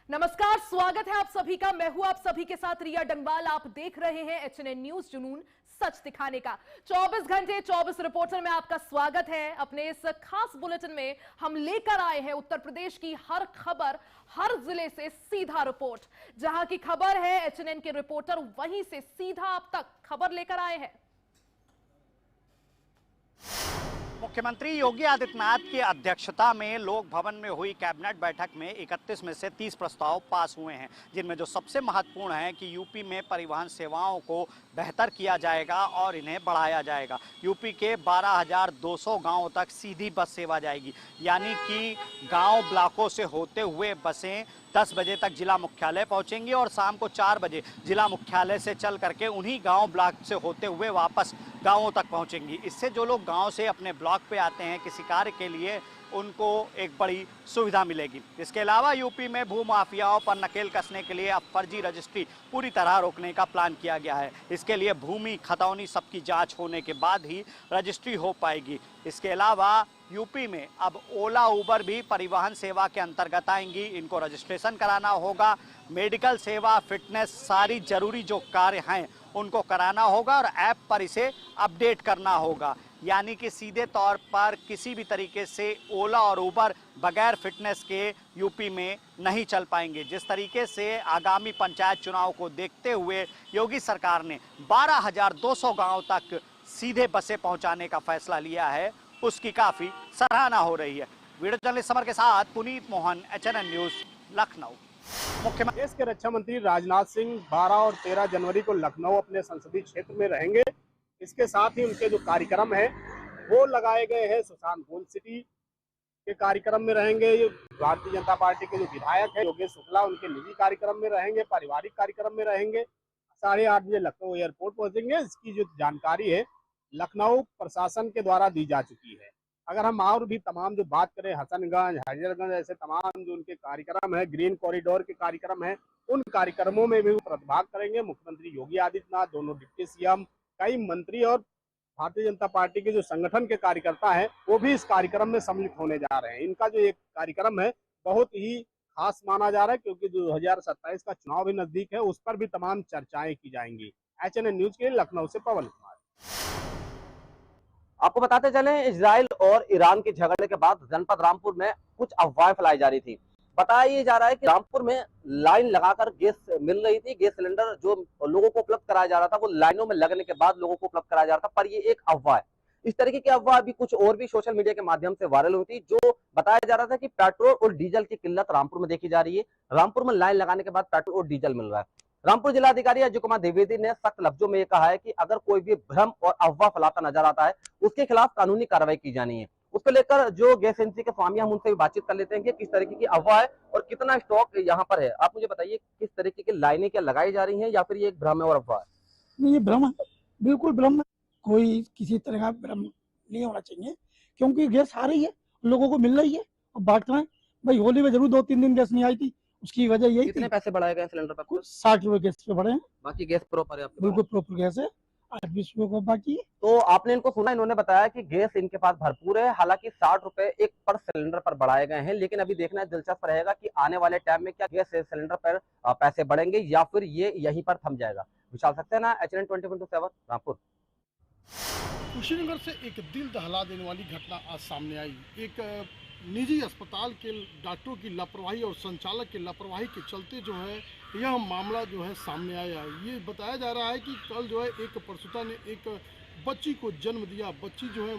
नमस्कार, स्वागत है आप सभी का। मैं हूं आप सभी के साथ रिया डंगवाल। आप देख रहे हैं एचएनएन न्यूज, जुनून सच दिखाने का। 24 घंटे 24 रिपोर्टर में आपका स्वागत है। अपने इस खास बुलेटिन में हम लेकर आए हैं उत्तर प्रदेश की हर खबर, हर जिले से सीधा रिपोर्ट। जहां की खबर है एचएनएन के रिपोर्टर वहीं से सीधा आप तक खबर लेकर आए हैं। मुख्यमंत्री योगी आदित्यनाथ की अध्यक्षता में लोक भवन में हुई कैबिनेट बैठक में 31 में से 30 प्रस्ताव पास हुए हैं, जिनमें जो सबसे महत्वपूर्ण है कि यूपी में परिवहन सेवाओं को बेहतर किया जाएगा और इन्हें बढ़ाया जाएगा। यूपी के 12,200 गांवों तक सीधी बस सेवा जाएगी, यानी कि गांव ब्लॉकों से होते हुए बसें 10 बजे तक जिला मुख्यालय पहुंचेंगी और शाम को 4 बजे जिला मुख्यालय से चल करके उन्हीं गांव ब्लॉक से होते हुए वापस गांवों तक पहुंचेंगी। इससे जो लोग गांव से अपने ब्लॉक पे आते हैं किसी कार्य के लिए, उनको एक बड़ी सुविधा मिलेगी। इसके अलावा यूपी में भू माफियाओं पर नकेल कसने के लिए अब फर्जी रजिस्ट्री पूरी तरह रोकने का प्लान किया गया है। इसके लिए भूमि खतौनी सबकी जांच होने के बाद ही रजिस्ट्री हो पाएगी। इसके अलावा यूपी में अब ओला उबर भी परिवहन सेवा के अंतर्गत आएंगी। इनको रजिस्ट्रेशन कराना होगा। मेडिकल सेवा, फिटनेस, सारी जरूरी जो कार्य हैं उनको कराना होगा और ऐप पर इसे अपडेट करना होगा। यानी कि सीधे तौर पर किसी भी तरीके से ओला और उबर बगैर फिटनेस के यूपी में नहीं चल पाएंगे। जिस तरीके से आगामी पंचायत चुनाव को देखते हुए योगी सरकार ने 12,200 गांव तक सीधे बसें पहुंचाने का फैसला लिया है, उसकी काफी सराहना हो रही है। वीडियो जर्नलिस्ट समर के साथ पुनीत मोहन, एचएनएन न्यूज, लखनऊ। मुख्यमंत्री देश के रक्षा मंत्री राजनाथ सिंह 12 और 13 जनवरी को लखनऊ अपने संसदीय क्षेत्र में रहेंगे। इसके साथ ही उनके जो कार्यक्रम है वो लगाए गए हैं। सुशांत गोल्ड सिटी के कार्यक्रम में रहेंगे। भारतीय जनता पार्टी के जो विधायक है योगेश शुक्ला, उनके निजी कार्यक्रम में रहेंगे, पारिवारिक कार्यक्रम में रहेंगे। 8:30 बजे लखनऊ एयरपोर्ट पहुंचेंगे। इसकी जो जानकारी है लखनऊ प्रशासन के द्वारा दी जा चुकी है। अगर हम और भी तमाम जो बात करें, हसनगंज, हजरतगंज, ऐसे तमाम जो उनके कार्यक्रम है, ग्रीन कॉरिडोर के कार्यक्रम है, उन कार्यक्रमों में भी प्रतिभाग करेंगे। मुख्यमंत्री योगी आदित्यनाथ, दोनों डिप्टी सीएम, कई मंत्री और भारतीय जनता पार्टी के जो संगठन के कार्यकर्ता हैं वो भी इस कार्यक्रम में सम्मिलित होने जा रहे हैं। इनका जो एक कार्यक्रम है बहुत ही खास माना जा रहा है, क्योंकि जो 2027 का चुनाव भी नजदीक है, उस पर भी तमाम चर्चाएं की जाएंगी। एचएनएन न्यूज के लिए लखनऊ से पवन कुमार। आपको बताते चलें, इजराइल और ईरान के झगड़े के बाद जनपद रामपुर में कुछ अफवाहें फैलाई जा रही थी। बताया जा रहा है कि रामपुर में लाइन लगाकर गैस मिल रही थी। गैस सिलेंडर जो लोगों को उपलब्ध कराया जा रहा था वो लाइनों में लगने के बाद लोगों को उपलब्ध कराया जा रहा था, पर ये एक अफवाह है। इस तरीके की अफवाह अभी कुछ और भी सोशल मीडिया के माध्यम से वायरल हुई थी, जो बताया जा रहा था कि पेट्रोल और डीजल की किल्लत रामपुर में देखी जा रही है। रामपुर में लाइन लगाने के बाद पेट्रोल और डीजल मिल रहा है। रामपुर जिलाधिकारी अजय कुमार द्विवेदी ने सख्त लफ्जों में यह कहा है कि अगर कोई भी भ्रम और अफवाह फैलाता नजर आता है उसके खिलाफ कानूनी कार्रवाई की जानी है। उसको लेकर जो गैस एजेंसी के स्वामी, हम उनसे भी बातचीत कर लेते हैं कि किस तरीके की अफवाह है और कितना स्टॉक यहाँ पर है। आप मुझे बताइए, किस तरीके की लाइनें क्या लगाई जा रही हैं या फिर ये एक भ्रम है और अफवाह है? नहीं, ये भ्रम है, बिल्कुल भ्रम है। कोई किसी तरह का भ्रम नहीं होना चाहिए, क्योंकि गैस आ रही है, लोगों को मिल रही है और बांट रहे हैं। भाई होली में जरूर 2-3 दिन गैस नहीं आई थी, उसकी वजह यही थी। कितने पैसे बढ़ाए गए सिलेंडर पर? कुछ 60 रुपए गैस पे बढ़े हैं। बाकी गैस प्रॉपर है आपके बिल्कुल पास? प्रॉपर गैस है, 28 रुपए को बाकी है। तो आपने इनको सुना, इन्होंने बताया कि गैस इनके पास भरपूर है। हालांकि 60 रुपए एक पर सिलेंडर पर बढ़ाए गए हैं, लेकिन अभी देखना दिलचस्प रहेगा कि आने वाले टाइम में क्या गैस सिलेंडर पर पैसे बढ़ेंगे या फिर ये यहीं पर थम जाएगा। विशाल सक्सेना, एचएनएन 24/7, रामपुर। कुशीनगर से एक दिल दहला देने वाली घटना आज सामने आई। एक निजी अस्पताल के डॉक्टरों की लापरवाही और संचालक की लापरवाही के चलते जो है यह मामला जो है सामने आया है। ये बताया जा रहा है कि कल जो है एक प्रसूता ने एक बच्ची को जन्म दिया। बच्ची जो है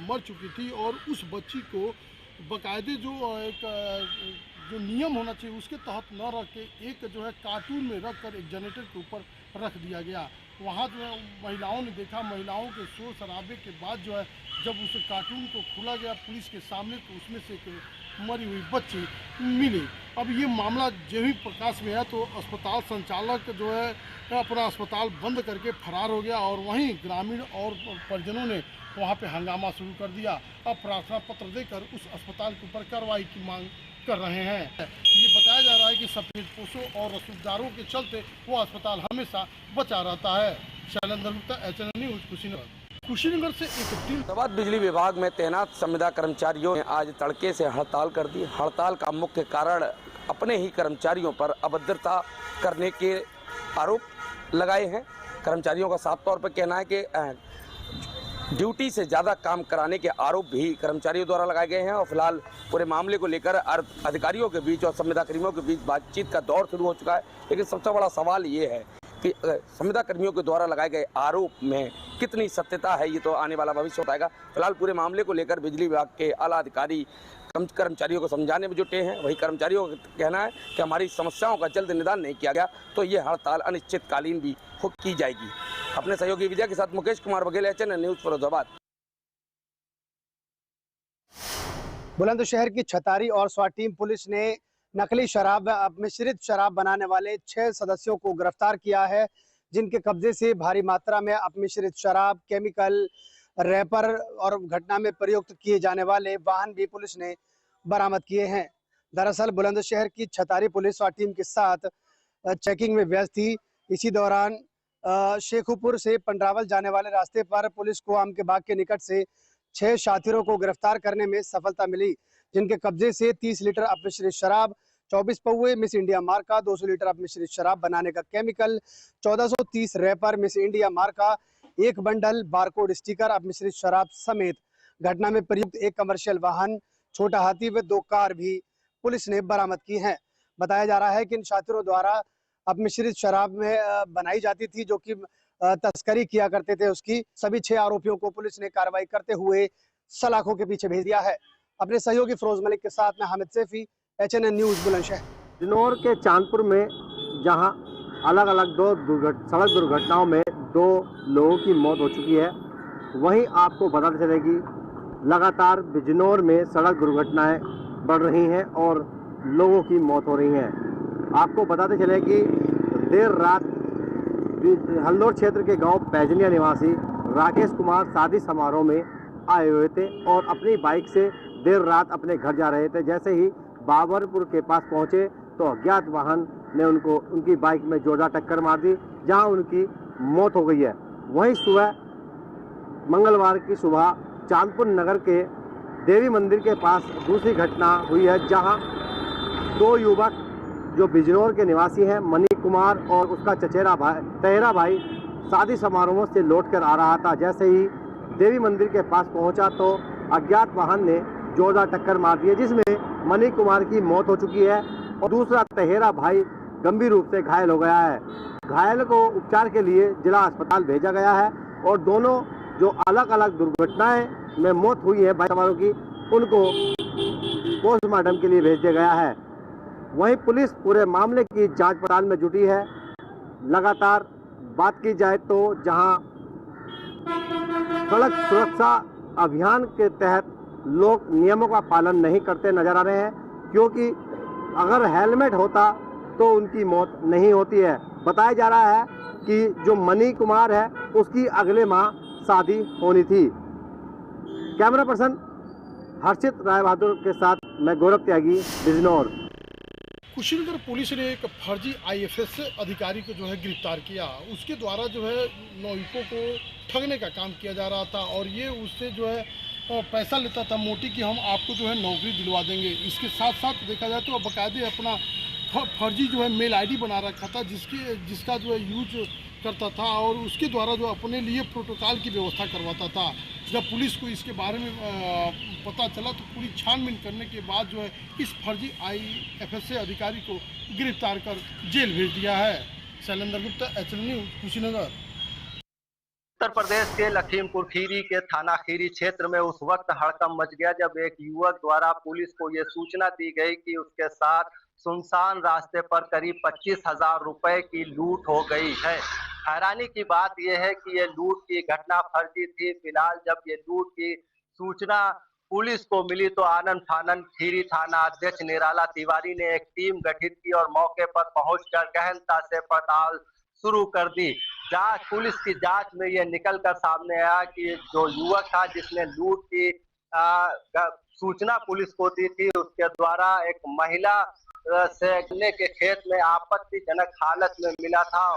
मर चुकी थी और उस बच्ची को बाकायदे जो जो नियम होना चाहिए उसके तहत न रख के एक जो है कार्टून में रख कर एक जनरेटर के ऊपर रख दिया गया। वहाँ जो है महिलाओं ने देखा, महिलाओं के शोर शराबे के बाद जो है जब उस कार्टून को खोला गया पुलिस के सामने, तो उसमें से एक मरी हुई बच्ची मिली। अब ये मामला जो ही प्रकाश में है तो अस्पताल संचालक जो है अपना अस्पताल बंद करके फरार हो गया और वहीं ग्रामीण और परिजनों ने वहाँ पे हंगामा शुरू कर दिया। अब प्रार्थना पत्र देकर उस अस्पताल के ऊपर कार्रवाई की मांग कर रहे हैं। ये बताया जा रहा है कि सफेदपोशों और रसूखदारों के चलते वो अस्पताल हमेशा बचा रहता है। शैलेंद्र गुप्ता, एचएनएन न्यूज, कुशीनगर से एक दिन अहमदाबाद बिजली विभाग में तैनात संविदा कर्मचारियों ने आज तड़के से हड़ताल कर दी। हड़ताल का मुख्य कारण अपने ही कर्मचारियों पर अभद्रता करने के आरोप लगाए हैं। कर्मचारियों का साफ तौर पर कहना है कि ड्यूटी से ज़्यादा काम कराने के आरोप भी कर्मचारियों द्वारा लगाए गए हैं और फिलहाल पूरे मामले को लेकर अधिकारियों के बीच और संविदा कर्मियों के बीच बातचीत का दौर शुरू हो चुका है। लेकिन सबसे बड़ा सवाल ये है कि संविदा कर्मियों के द्वारा लगाए गए आरोप में कितनी सत्यता है, ये तो आने वाला भविष्य बताएगा। फिलहाल पूरे मामले को लेकर बिजली विभाग के आला अधिकारी कर्मचारियों को समझाने में जुटे हैं। वही कर्मचारियों का कहना है कि हमारी समस्याओं का जल्द निदान नहीं किया गया तो ये हड़ताल अनिश्चितकालीन भी की जाएगी। अपने सहयोगी विजय के साथ मुकेश कुमार बघेल, एचएनएन न्यूज़, फिरोजाबाद। बुलंदशहर की छतारी और स्वाट टीम पुलिस ने नकली शराब मिश्रित शराब बनाने वाले 6 सदस्यों को गिरफ्तार किया है, जिनके कब्जे से भारी मात्रा में अपमिश्रित शराब, केमिकल, रैपर और घटना में प्रयुक्त किए जाने वाले वाहन भी पुलिस ने बरामद किए हैं। दरअसल बुलंदशहर की छतारी पुलिस स्वाट टीम के साथ चेकिंग में व्यस्त थी। इसी दौरान शेखुपुर से पंडरावल जाने वाले रास्ते पर पुलिस को आम के बाग के निकट से 6 शातिरों को गिरफ्तार करने में सफलता मिली, जिनके कब्जे से 30 लीटर अपमिश्रित शराब, 24 पौवे मिस इंडिया मार्का, 200 लीटर अपमिश्रित शराब बनाने का केमिकल, 1430 रैपर मिस इंडिया मार्का, 1 बंडल बारकोड स्टिकर अपमिश्रित शराब समेत घटना में प्रयुक्त 1 कमर्शियल वाहन, छोटा हाथी व 2 कार भी पुलिस ने बरामद की हैं। बताया जा रहा है कि इन शातिरों द्वारा अपमिश्रित शराब में बनाई जाती थी, जो कि तस्करी किया करते थे उसकी। सभी 6 आरोपियों को पुलिस ने कार्रवाई करते हुए सलाखों के पीछे भेज दिया है। अपने सहयोगी फिरोज मलिक के साथ मैं हामिद सैफी, एचएनएन न्यूज़, बुलंदशहर। बिजनौर के चांदपुर में जहां अलग अलग सड़क दुर्घटनाओं में 2 लोगों की मौत हो चुकी है, वहीं आपको बताते चले कि लगातार बिजनौर में सड़क दुर्घटनाएं बढ़ रही हैं और लोगों की मौत हो रही हैं। आपको बताते चले कि देर रात हल्दौर क्षेत्र के गांव पैजनिया निवासी राकेश कुमार शादी समारोह में आए हुए थे और अपनी बाइक से देर रात अपने घर जा रहे थे। जैसे ही बाबरपुर के पास पहुंचे तो अज्ञात वाहन ने उनकी बाइक में जोरदार टक्कर मार दी, जहां उनकी मौत हो गई है। वहीं मंगलवार की सुबह चांदपुर नगर के देवी मंदिर के पास दूसरी घटना हुई है, जहां 2 युवक जो बिजनौर के निवासी हैं, मनी कुमार और उसका चचेरा भाई शादी समारोह से लौटकर आ रहा था। जैसे ही देवी मंदिर के पास पहुंचा तो अज्ञात वाहन ने जोरदार टक्कर मार दी, जिसमें मनी कुमार की मौत हो चुकी है और दूसरा चचेरा भाई गंभीर रूप से घायल हो गया है। घायल को उपचार के लिए जिला अस्पताल भेजा गया है और दोनों जो अलग अलग दुर्घटनाएं में मौत हुई है भाई समारोह की, उनको पोस्टमार्टम के लिए भेज दिया गया है। वहीं पुलिस पूरे मामले की जांच पड़ताल में जुटी है। लगातार बात की जाए तो जहां सड़क सुरक्षा अभियान के तहत लोग नियमों का पालन नहीं करते नजर आ रहे हैं, क्योंकि अगर हेलमेट होता तो उनकी मौत नहीं होती है। बताया जा रहा है कि जो मनी कुमार है उसकी अगले माह शादी होनी थी। कैमरा पर्सन हर्षित राय बहादुर के साथ मैं गौरव त्यागी, बिजनौर। कुशीनगर पुलिस ने एक फर्जी आईएफएस अधिकारी को जो है गिरफ्तार किया। उसके द्वारा जो है नागरिकों को ठगने का काम किया जा रहा था और ये उससे जो है पैसा लेता था मोटी कि हम आपको जो है नौकरी दिलवा देंगे। इसके साथ साथ देखा जाए तो बाकायदे अपना फर्जी जो है मेल आईडी बना रखा था, जिसका जो है यूज करता था और उसके द्वारा जो अपने लिए प्रोटोकॉल की व्यवस्था करवाता था। जब पुलिस को इसके बारे में पता चला तो पूरी छानबीन करने के बाद जो है इस फर्जी आईएफएस अधिकारी को गिरफ्तार कर जेल भेज दिया है। Shailendra Gupta, HNN news, Kushinagar. उत्तर प्रदेश के लखीमपुर खीरी के थाना खीरी क्षेत्र में उस वक्त हड़कंप मच गया जब एक युवक द्वारा पुलिस को ये सूचना दी गई कि उसके साथ सुनसान रास्ते पर करीब 25,000 रुपए की लूट हो गई है। हैरानी की बात यह है कि ये लूट की घटना फर्जी थी। फिलहाल जब ये लूट की सूचना पुलिस को मिली तो आनंद फानन खीरी थाना अध्यक्ष निराला तिवारी ने एक टीम गठित की और मौके पर पहुंचकर गहनता से पड़ताल शुरू कर दी। पुलिस की जांच में यह निकलकर सामने आया कि जो युवक था जिसने लूट की सूचना पुलिस को दी थी, उसके द्वारा एक महिला से गन्ने के खेत में आपत्तिजनक हालत में मिला था।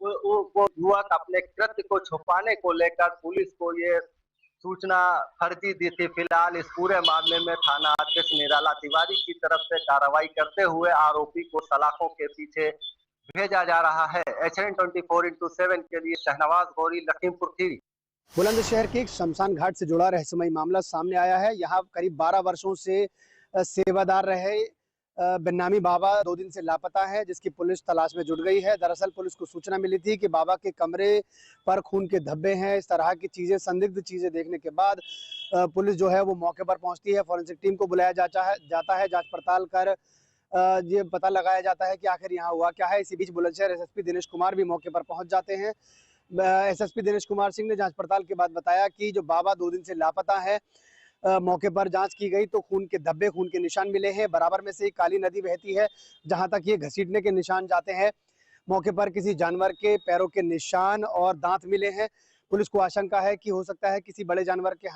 वो युवक अपने कृत्य को छुपाने को लेकर पुलिस को ये सूचना फर्जी दी थी। फिलहाल इस पूरे मामले में थाना अध्यक्ष निराला तिवारी की तरफ से कार्रवाई करते हुए आरोपी को सलाखों के पीछे भेजा जा रहा है। HN 24/7 के लिए शहनवाज गौरी, लखीमपुर खीरी। बुलंदशहर के एक शमशान घाट से जुड़ा रहस्यमयी मामला सामने आया है। यहाँ करीब 12 वर्षों से सेवादार रहे बेन्नामी बाबा 2 दिन से लापता है, जिसकी पुलिस तलाश में जुट गई है। दरअसल पुलिस को सूचना मिली थी कि बाबा के कमरे पर खून के धब्बे हैं। इस तरह की चीजें, संदिग्ध चीजें देखने के बाद पुलिस जो है वो मौके पर पहुंचती है। फॉरेंसिक टीम को बुलाया जाता है, जांच पड़ताल कर ये पता लगाया जाता है कि आखिर यहाँ हुआ क्या है। इसी बीच बुलंदशहर SSP दिनेश कुमार भी मौके पर पहुंच जाते हैं। SSP दिनेश कुमार सिंह ने जांच पड़ताल के बाद बताया कि जो बाबा 2 दिन से लापता है, मौके पर जांच की गई तो खून के धब्बे, खून के निशान मिले हैं। बराबर में से एक काली नदी बहती है जहां तक ये घसीटने के निशान जाते हैं। मौके पर किसी जानवर के पैरों के निशान और दांत मिले हैं। पुलिस को आशंका है कि हो सकता है किसी बड़े जानवर के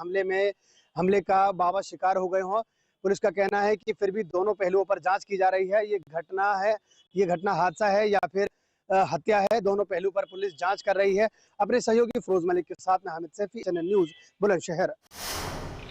हमले का बाबा शिकार हो गए हों। पुलिस का कहना है कि फिर भी दोनों पहलुओं पर जांच की जा रही है। ये घटना हादसा है या फिर हत्या है, दोनों पहलू पर पुलिस जांच कर रही है। अपने सहयोगी फिरोज मलिक के साथ में हामिद सैफी, चैनल न्यूज, बुलंदशहर।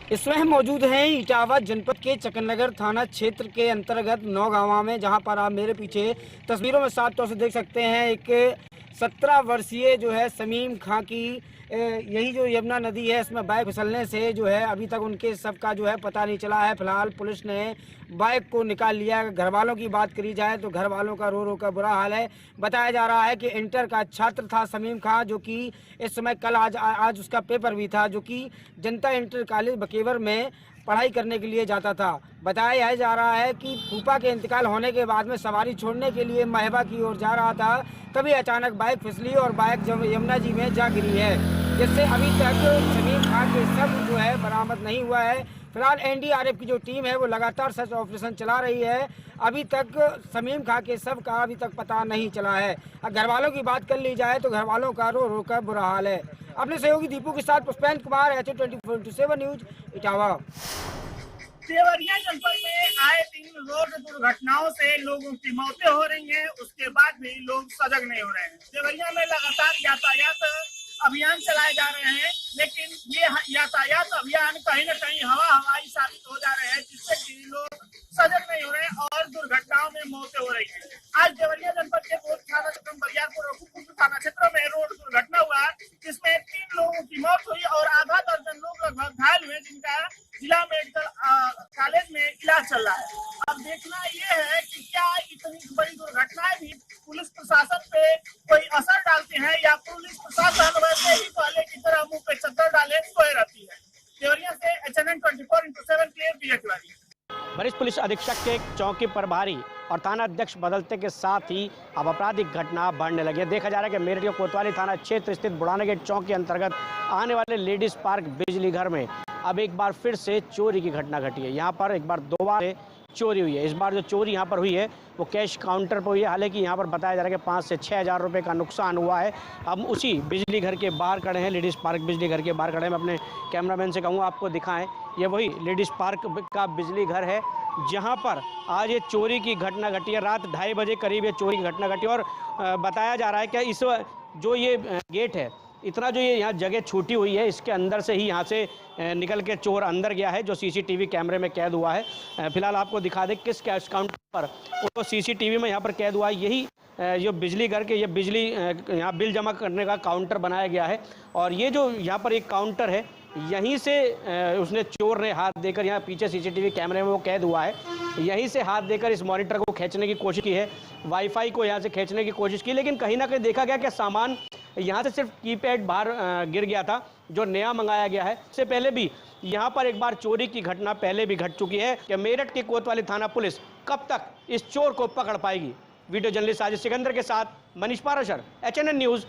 इस समय हम मौजूद हैं इटावा जनपद के चकननगर थाना क्षेत्र के अंतर्गत नौगांवा में, जहां पर आप मेरे पीछे तस्वीरों में साफ तौर से देख सकते हैं एक 17 वर्षीय जो है शमीम खां की यही जो यमुना नदी है इसमें बाइक फिसलने से जो है अभी तक उनके सब का जो है पता नहीं चला है। फिलहाल पुलिस ने बाइक को निकाल लिया। घर वालों की बात करी जाए तो घर वालों का रो रो का बुरा हाल है। बताया जा रहा है कि इंटर का छात्र था शमीम खां, जो कि इस समय कल आज उसका पेपर भी था, जो कि जनता इंटर कॉलेज बकेवर में पढ़ाई करने के लिए जाता था। बताया जा रहा है कि फूफा के इंतकाल होने के बाद में सवारी छोड़ने के लिए महवा की ओर जा रहा था, तभी अचानक बाइक फिसली और बाइक यमुना जी में जा गिरी है, जिससे अभी तक शमीम खां के शव जो है बरामद नहीं हुआ है। फिलहाल NDRF की जो टीम है वो लगातार सर्च ऑपरेशन चला रही है। अभी तक शमीम खां के शव का अभी तक पता नहीं चला है। घर वालों की बात कर ली जाए तो घर वालों का रो रो कर बुरा हाल है। अपने सहयोगी दीपू के साथ पुष्पेंद्र कुमार, HN 24/7 न्यूज, इटावा। देवरिया जनपद में आए दिन रोड दुर्घटनाओं से लोगों की मौतें हो रही हैं, उसके बाद भी लोग सजग नहीं हो रहे हैं। देवरिया में लगातार यातायात अभियान चलाए जा रहे हैं, लेकिन ये यातायात अभियान कहीं न कहीं हवाई साबित हो जा रहे हैं, जिससे कि लोग सजग नहीं हो रहे हैं और दुर्घटनाओं में मौतें हो रही हैं। आज देवरिया जनपद के बोध थाना क्षेत्र बरियारपुर और कुकुर थाना क्षेत्र में रोड दुर्घटना हुआ, जिसमें 3 लोगों की मौत हुई और आधा दर्जन लोग लगभग घायल हुए, जिनका जिला मेडिकल कॉलेज में इलाज चल रहा है। अब देखना ये है कि क्या इतनी बड़ी दुर्घटनाएं भी पुलिस प्रशासन पे कोई असर डालती हैं या पुलिस प्रशासन वैसे ही पहले की तरह मुंह पे चद्दर डाले सोए रहती है। देवरिया से HN 24/7 के लिए विजय तिवारी। वरिष्ठ पुलिस अधीक्षक के चौकी प्रभारी और थाना अध्यक्ष बदलते के साथ ही अब आपराधिक घटना बढ़ने लगी है। देखा जा रहा है कि मेरठ के कोतवाली थाना क्षेत्र स्थित बुढ़ाना गेट चौक के अंतर्गत आने वाले लेडीज पार्क बिजली घर में अब एक बार फिर से चोरी की घटना घटी है। यहाँ पर एक बार 2 बार चोरी हुई है। इस बार जो चोरी यहाँ पर हुई है वो कैश काउंटर पर हुई है। हालांकि यहाँ पर बताया जा रहा है कि 5 से 6 हज़ार रुपये का नुकसान हुआ है। हम उसी बिजली घर के बाहर खड़े हैं, लेडीज़ पार्क बिजली घर के बाहर खड़े हैं। मैं अपने कैमरामैन से कहूँगा आपको दिखाएं, ये वही लेडीज़ पार्क का बिजली घर है जहाँ पर आज ये चोरी की घटना घटी है। रात 2:30 बजे करीब ये चोरी की घटना घटी और बताया जा रहा है कि इस जो ये गेट है, इतना जो ये यहाँ जगह छूटी हुई है, इसके अंदर से ही यहाँ से निकल के चोर अंदर गया है, जो CCTV कैमरे में कैद हुआ है। फिलहाल आपको दिखा दें किस कैश काउंटर पर वो CCTV में यहाँ पर कैद हुआ है। यही जो बिजली घर के ये बिजली यहाँ बिल जमा करने का काउंटर बनाया गया है और ये जो यहाँ पर एक काउंटर है, यहीं से उसने चोर ने हाथ देकर, यहाँ पीछे CCTV कैमरे में वो कैद हुआ है, यहीं से हाथ देकर इस मॉनिटर को खींचने की कोशिश की है, वाईफाई को यहाँ से खींचने की कोशिश की, लेकिन कहीं ना कहीं देखा गया कि सामान यहाँ से सिर्फ कीपैड बाहर गिर गया था जो नया मंगाया गया है। इससे पहले भी यहाँ पर एक बार चोरी की घटना पहले भी घट चुकी है कि मेरठ की कोतवाली थाना पुलिस कब तक इस चोर को पकड़ पाएगी। वीडियो जर्नलिस्ट साजिद सिकंदर के साथ मनीष पाराशर, HNN न्यूज।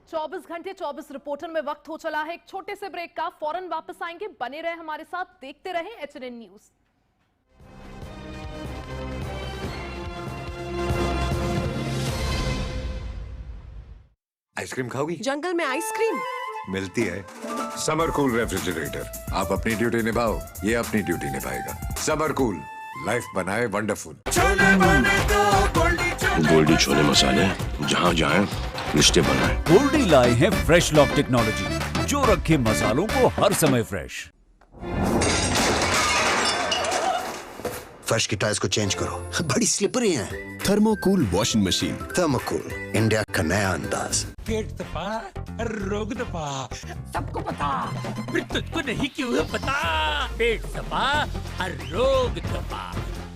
24 घंटे 24 रिपोर्टर में वक्त हो चला है एक छोटे से ब्रेक का। फौरन वापस आएंगे, बने रहे हमारे साथ, देखते रहे HNN न्यूज। आइसक्रीम खाओगी? जंगल में आइसक्रीम मिलती है। समर कूल रेफ्रिजरेटर, आप अपनी ड्यूटी निभाओ, ये अपनी ड्यूटी निभाएगा। समर कूल, लाइफ बनाए वंडरफुल। गोल्डी छोले मसाले, जहाँ जाएं रिश्ते बनाए। गोल्डी लाए हैं फ्रेश लॉक टेक्नोलॉजी, जो रखे मसालों को हर समय फ्रेश। फर्श की टाइल्स को चेंज करो, बड़ी स्लिपरी हैं। थर्मोकूल वॉशिंग मशीन। थर्मोकूल, इंडिया का नया अंदाज। पेट दबा, रोग दबा, सबको पता, फिर तुझको नहीं क्यों है पता। पेट दबा, रोग दबा,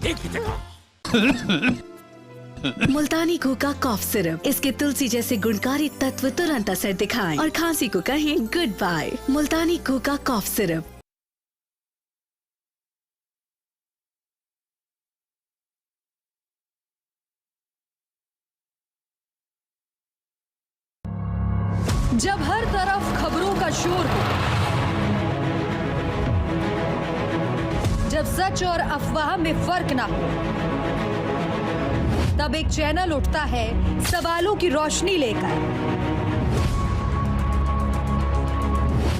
एक ही जगह। मुल्तानी घोका कॉफ सिरप, इसके तुलसी जैसे गुणकारी तत्व तुरंत असर दिखाएं और खांसी को कहें गुड बाय। मुल्तानी घोका कॉफ सिरप। जब हर तरफ खबरों का शोर हो, जब सच और अफवाह में फर्क ना हो, तब एक चैनल उठता है सवालों की रोशनी लेकर,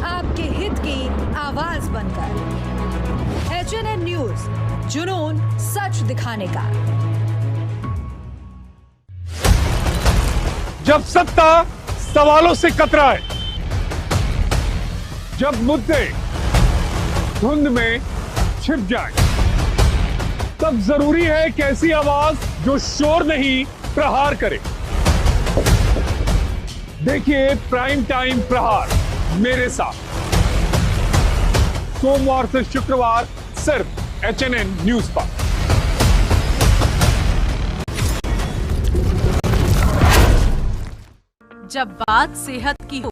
आपके हित की आवाज बनकर। HNN न्यूज, जुनून सच दिखाने का। जब सत्ता सवालों से कतराए, जब मुद्दे धुंध में छिप जाए, तब जरूरी है एक ऐसी आवाज जो शोर नहीं प्रहार करे। देखिए प्राइम टाइम प्रहार मेरे साथ, सोमवार से शुक्रवार सिर्फ HNN न्यूज पर। जब बात सेहत की हो,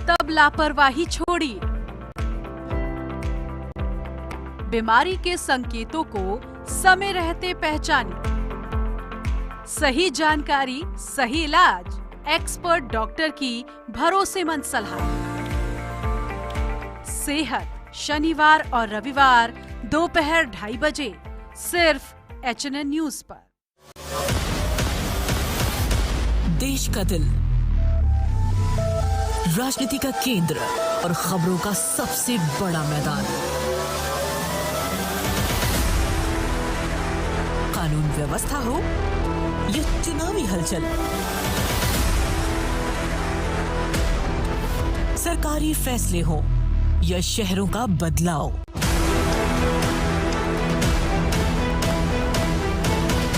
तब लापरवाही छोड़िए। बीमारी के संकेतों को समय रहते पहचानिए। सही जानकारी, सही इलाज, एक्सपर्ट डॉक्टर की भरोसेमंद सलाह। सेहत शनिवार और रविवार दोपहर 2:30 बजे सिर्फ HNN न्यूज पर। देश का दिल, राजनीति का केंद्र और खबरों का सबसे बड़ा मैदान। कानून व्यवस्था हो या चुनावी हलचल, सरकारी फैसले हो या शहरों का बदलाव,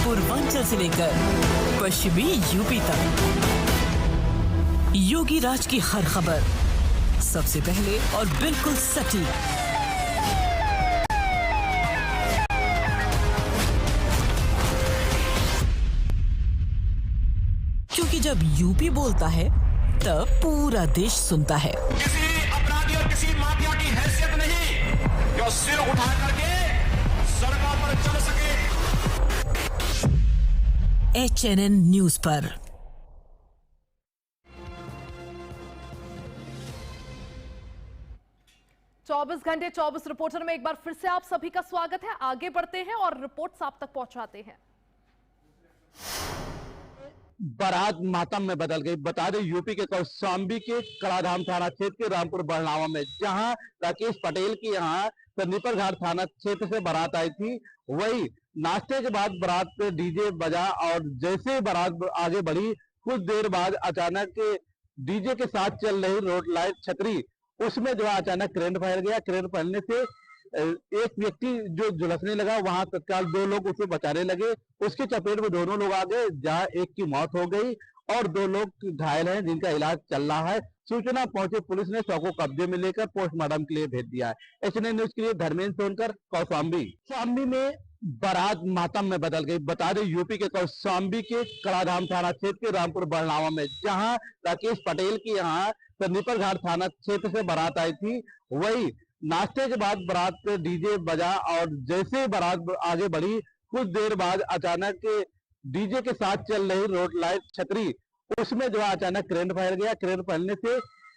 पूर्वांचल से लेकर पश्चिमी यूपी तक, योगी राज की हर खबर सबसे पहले और बिल्कुल सटीक। क्योंकि जब यूपी बोलता है तब पूरा देश सुनता है। किसी अपराधी और किसी माफिया की हैसियत नहीं जो सिर उठा करके सड़कों पर चल सके। HNN न्यूज पर। चौबीस घंटे 24 रिपोर्टर में एक बार फिर से आप सभी का स्वागत है। आगे बढ़ते हैं और रिपोर्ट्स आप तक पहुंचाते हैं। बारात मातम में बदल गई। बता दें यूपी के कौशाम्बी के कड़ाधाम थाना क्षेत्र के रामपुर बरनावा में, जहां राकेश पटेल की यहां सन्नीपर घाट थाना क्षेत्र से बारात आई थी, वही नाश्ते के बाद बारात पे डीजे बजा और जैसे बारात आगे बढ़ी, कुछ देर बाद अचानक डीजे के साथ चल रही रोड लाइट छतरी, उसमें जो है अचानक करंट फैल गया। करंट फैलने से एक व्यक्ति जो झुलसने लगा, वहां तत्काल 2 लोग उसे बचाने लगे। उसकी चपेट में दोनों लोग आ गए, जहां एक की मौत हो गई और 2 लोग घायल हैं जिनका इलाज चल रहा है। सूचना पहुंचे पुलिस ने शव को कब्जे में लेकर पोस्टमार्टम के लिए भेज दिया है। HNN न्यूज के लिए धर्मेंद्र सोनकर, कौशाम्बी। कौशाम्बी में बारात मातम में बदल गई। बता दें यूपी के कौशाम्बी के कड़ाधाम थाना क्षेत्र के रामपुर बरनावा में, जहां राकेश पटेल की यहां सन्नीपर घाट थाना क्षेत्र से बारात आई थी, वही नाश्ते के बाद बारात पे डीजे बजा और जैसे बारात आगे बढ़ी, कुछ देर बाद अचानक डीजे के साथ चल रही रोड लाइट छतरी, उसमें जो है अचानक करंट फैल गया। करंट फैलने से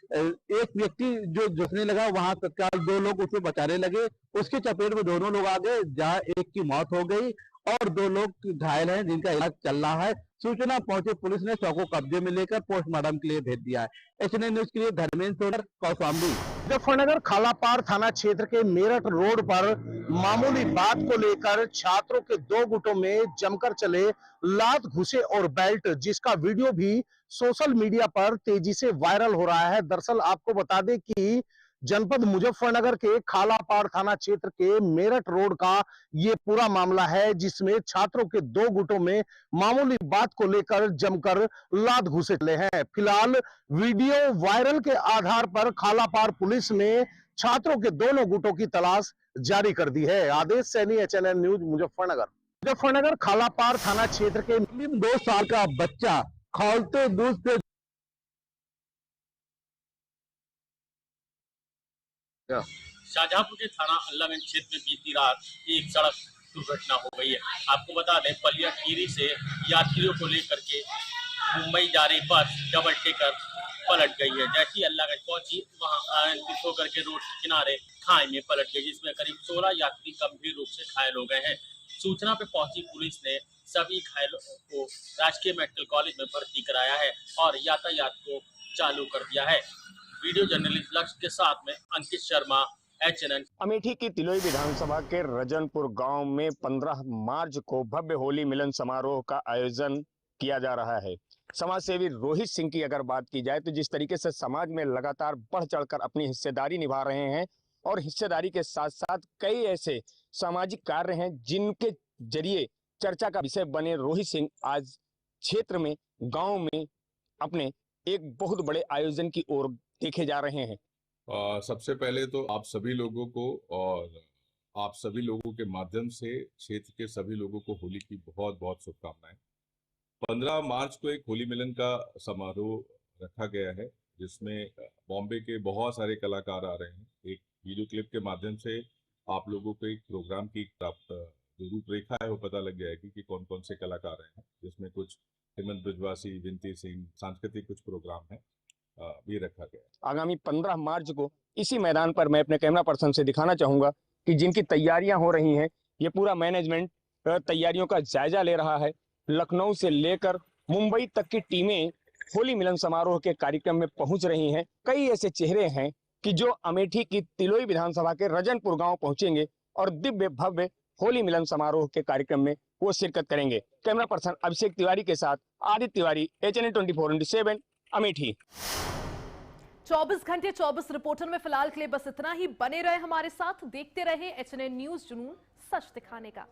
एक व्यक्ति जो झुलसने लगा, वहां तत्काल 2 लोग उसे बचाने लगे। उसकी चपेट में दोनों लोग आ गए, जहां एक की मौत हो गई और 2 लोग घायल हैं जिनका इलाज चल रहा है। सूचना पहुंचे पुलिस ने शव को कब्जे में लेकर पोस्टमार्टम के लिए भेज दिया है। HNN न्यूज के लिए धर्मेंद्र सोनकर, कौशाम्बी। मुजफ्फरनगर खालापार थाना क्षेत्र के मेरठ रोड पर मामूली बात को लेकर छात्रों के 2 गुटों में जमकर चले लात, घुसे और बेल्ट, जिसका वीडियो भी सोशल मीडिया पर तेजी से वायरल हो रहा है। दरअसल आपको बता दें कि जनपद मुजफ्फरनगर के खालापाड़ थाना क्षेत्र के मेरठ रोड का ये पूरा मामला है, जिसमें छात्रों के दो गुटों में मामूली बात को लेकर जमकर लात घुसे चले हैं। फिलहाल वीडियो वायरल के आधार पर खालापाड़ पुलिस ने छात्रों के दोनों गुटों की तलाश जारी कर दी है। आदेश सैनी, HNN न्यूज, मुजफ्फरनगर खालापाड़ थाना क्षेत्र के 2 साल का बच्चा खौलते दूध से शाहजहांपुर के थाना अल्लाहगंज क्षेत्र में बीती रात एक सड़क दुर्घटना हो गई है। आपको बता दें, पलिया खीरी से यात्रियों को लेकर के मुंबई जा रही बस डबल टेकर पलट गई है। जैसी अल्लाहगंज पहुंची, वहां होकर के रोड के किनारे खाई में पलट गई, जिसमें करीब 16 यात्री गंभीर रूप से घायल हो गए हैं। सूचना पे पहुंची पुलिस ने सभी घायलों को राजकीय मेडिकल कॉलेज में भर्ती कराया है और यातायात को चालू कर दिया है। वीडियो जर्नलिस्ट लक्ष्य के साथ में अंकित शर्मा, HNN। अमेठी की तिलोई विधानसभा के रजनपुर गांव में 15 मार्च को भव्य होली मिलन समारोह का आयोजन किया जा रहा है। समाज सेवी रोहित सिंह की अगर बात की जाए तो जिस तरीके से समाज में लगातार बढ़ चढ़कर अपनी हिस्सेदारी निभा रहे हैं और हिस्सेदारी के साथ साथ कई ऐसे सामाजिक कार्य हैं जिनके जरिए चर्चा का विषय बने रोहित सिंह आज क्षेत्र में, गांव में अपने एक बहुत बड़े आयोजन की ओर देखे जा रहे हैं। सबसे पहले तो आप सभी लोगों को और आप सभी लोगों के माध्यम से क्षेत्र के सभी लोगों को होली की बहुत बहुत शुभकामनाएं। 15 मार्च को एक होली मिलन का समारोह रखा गया है, जिसमें बॉम्बे के बहुत सारे कलाकार आ रहे हैं। एक वीडियो क्लिप के माध्यम से आप लोगों को एक प्रोग्राम की जो रूपरेखा है वो पता लग जाएगी कि कौन कौन से कलाकार हैं, जिसमें कुछ हेमंत ब्रजवासी, विनती सिंह, सांस्कृतिक कुछ प्रोग्राम है भी रखा गया। आगामी 15 मार्च को इसी मैदान पर मैं अपने कैमरा पर्सन से दिखाना चाहूंगा कि जिनकी तैयारियां हो रही हैं, ये पूरा मैनेजमेंट तैयारियों का जायजा ले रहा है। लखनऊ से लेकर मुंबई तक की टीमें होली मिलन समारोह के कार्यक्रम में पहुंच रही हैं। कई ऐसे चेहरे हैं कि जो अमेठी की तिलोई विधानसभा के रजनपुर गांव पहुंचेंगे और दिव्य भव्य होली मिलन समारोह के कार्यक्रम में वो शिरकत करेंगे। कैमरा पर्सन अभिषेक तिवारी के साथ आदित्य तिवारी, HNN 24/7 अमेठी। 24 घंटे 24 रिपोर्टर में फिलहाल के लिए बस इतना ही। बने रहे हमारे साथ, देखते रहे HNN न्यूज, जुनून सच दिखाने का।